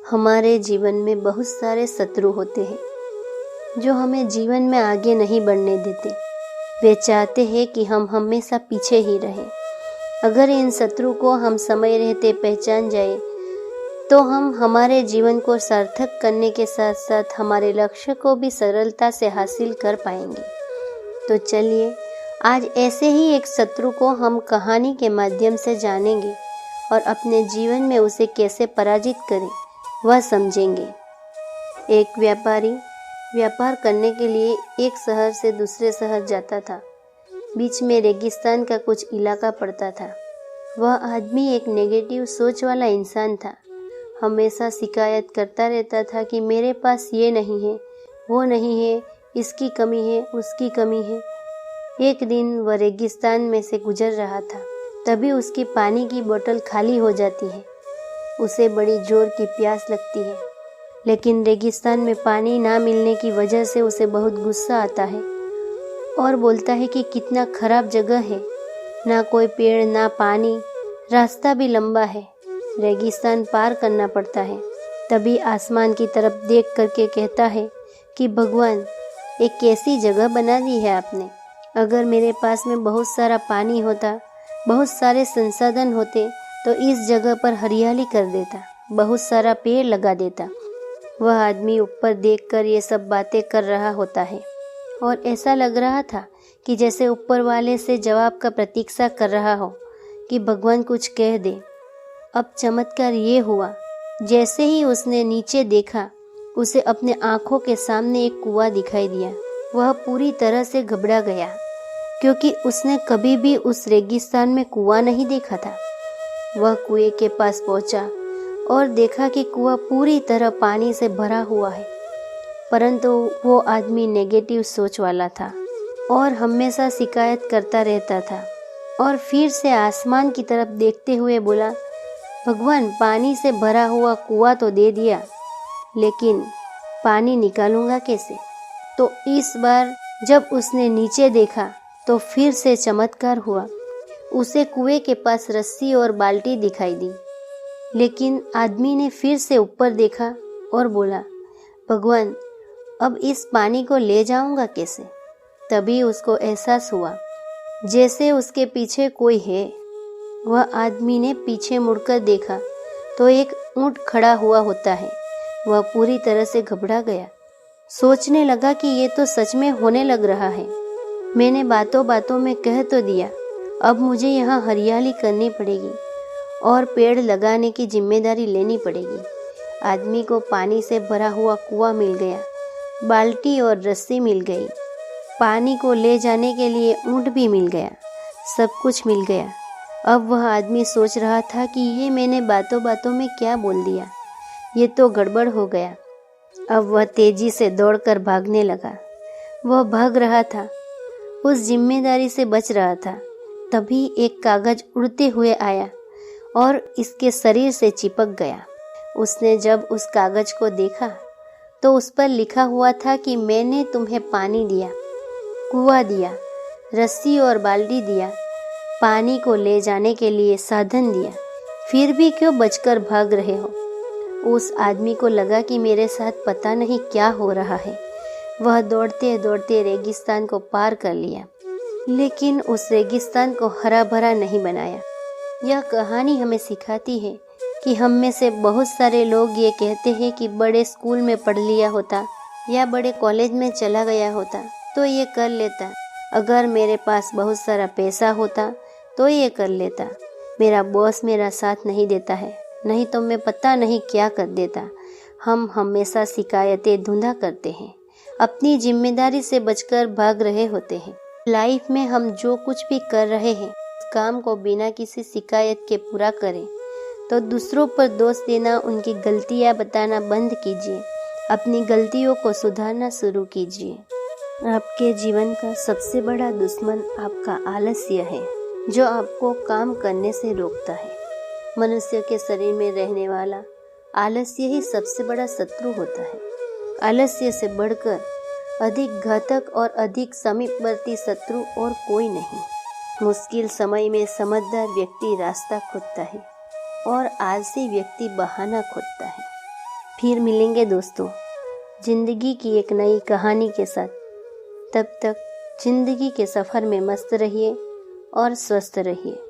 हमारे जीवन में बहुत सारे शत्रु होते हैं जो हमें जीवन में आगे नहीं बढ़ने देते। वे चाहते हैं कि हम हमेशा पीछे ही रहें। अगर इन शत्रु को हम समय रहते पहचान जाए तो हम हमारे जीवन को सार्थक करने के साथ साथ हमारे लक्ष्य को भी सरलता से हासिल कर पाएंगे। तो चलिए आज ऐसे ही एक शत्रु को हम कहानी के माध्यम से जानेंगे और अपने जीवन में उसे कैसे पराजित करें वह समझेंगे। एक व्यापारी व्यापार करने के लिए एक शहर से दूसरे शहर जाता था। बीच में रेगिस्तान का कुछ इलाका पड़ता था। वह आदमी एक नेगेटिव सोच वाला इंसान था। हमेशा शिकायत करता रहता था कि मेरे पास ये नहीं है, वो नहीं है, इसकी कमी है, उसकी कमी है। एक दिन वह रेगिस्तान में से गुजर रहा था, तभी उसकी पानी की बोतल खाली हो जाती है। उसे बड़ी जोर की प्यास लगती है, लेकिन रेगिस्तान में पानी ना मिलने की वजह से उसे बहुत गुस्सा आता है और बोलता है कि कितना खराब जगह है, ना कोई पेड़ ना पानी, रास्ता भी लंबा है, रेगिस्तान पार करना पड़ता है। तभी आसमान की तरफ देख करके कहता है कि भगवान, एक कैसी जगह बना दी है आपने। अगर मेरे पास में बहुत सारा पानी होता, बहुत सारे संसाधन होते तो इस जगह पर हरियाली कर देता, बहुत सारा पेड़ लगा देता। वह आदमी ऊपर देखकर ये सब बातें कर रहा होता है और ऐसा लग रहा था कि जैसे ऊपर वाले से जवाब का प्रतीक्षा कर रहा हो कि भगवान कुछ कह दे। अब चमत्कार ये हुआ, जैसे ही उसने नीचे देखा उसे अपने आँखों के सामने एक कुआं दिखाई दिया। वह पूरी तरह से घबरा गया क्योंकि उसने कभी भी उस रेगिस्तान में कुआं नहीं देखा था। वह कुएं के पास पहुंचा और देखा कि कुआं पूरी तरह पानी से भरा हुआ है, परंतु वो आदमी नेगेटिव सोच वाला था और हमेशा शिकायत करता रहता था। और फिर से आसमान की तरफ देखते हुए बोला, भगवान, पानी से भरा हुआ कुआं तो दे दिया, लेकिन पानी निकालूंगा कैसे। तो इस बार जब उसने नीचे देखा तो फिर से चमत्कार हुआ। उसे कुएं के पास रस्सी और बाल्टी दिखाई दी, लेकिन आदमी ने फिर से ऊपर देखा और बोला, भगवान, अब इस पानी को ले जाऊंगा कैसे। तभी उसको एहसास हुआ जैसे उसके पीछे कोई है। वह आदमी ने पीछे मुड़कर देखा तो एक ऊंट खड़ा हुआ होता है। वह पूरी तरह से घबरा गया, सोचने लगा कि ये तो सच में होने लग रहा है। मैंने बातों बातों में कह तो दिया, अब मुझे यहाँ हरियाली करनी पड़ेगी और पेड़ लगाने की जिम्मेदारी लेनी पड़ेगी। आदमी को पानी से भरा हुआ कुआं मिल गया, बाल्टी और रस्सी मिल गई, पानी को ले जाने के लिए ऊंट भी मिल गया, सब कुछ मिल गया। अब वह आदमी सोच रहा था कि ये मैंने बातों बातों में क्या बोल दिया, ये तो गड़बड़ हो गया। अब वह तेजी से दौड़कर भागने लगा। वह भाग रहा था, उस जिम्मेदारी से बच रहा था। तभी एक कागज उड़ते हुए आया और इसके शरीर से चिपक गया। उसने जब उस कागज को देखा तो उस पर लिखा हुआ था कि मैंने तुम्हें पानी दिया, कुआं दिया, रस्सी और बाल्टी दिया, पानी को ले जाने के लिए साधन दिया, फिर भी क्यों बचकर भाग रहे हो। उस आदमी को लगा कि मेरे साथ पता नहीं क्या हो रहा है। वह दौड़ते दौड़ते रेगिस्तान को पार कर लिया, लेकिन उस रेगिस्तान को हरा भरा नहीं बनाया। यह कहानी हमें सिखाती है कि हम में से बहुत सारे लोग ये कहते हैं कि बड़े स्कूल में पढ़ लिया होता या बड़े कॉलेज में चला गया होता तो ये कर लेता, अगर मेरे पास बहुत सारा पैसा होता तो ये कर लेता, मेरा बॉस मेरा साथ नहीं देता है, नहीं तो मैं पता नहीं क्या कर देता। हम हमेशा शिकायतें धुंधा करते हैं, अपनी जिम्मेदारी से बचकर भाग रहे होते हैं। लाइफ में हम जो कुछ भी कर रहे हैं उस काम को बिना किसी शिकायत के पूरा करें तो दूसरों पर दोष देना, उनकी गलतियां बताना बंद कीजिए, अपनी गलतियों को सुधारना शुरू कीजिए। आपके जीवन का सबसे बड़ा दुश्मन आपका आलस्य है, जो आपको काम करने से रोकता है। मनुष्य के शरीर में रहने वाला आलस्य ही सबसे बड़ा शत्रु होता है। आलस्य से बढ़कर अधिक घातक और अधिक समीपवर्ती शत्रु और कोई नहीं। मुश्किल समय में समझदार व्यक्ति रास्ता खोजता है और आलसी व्यक्ति बहाना खोजता है। फिर मिलेंगे दोस्तों जिंदगी की एक नई कहानी के साथ। तब तक जिंदगी के सफ़र में मस्त रहिए और स्वस्थ रहिए।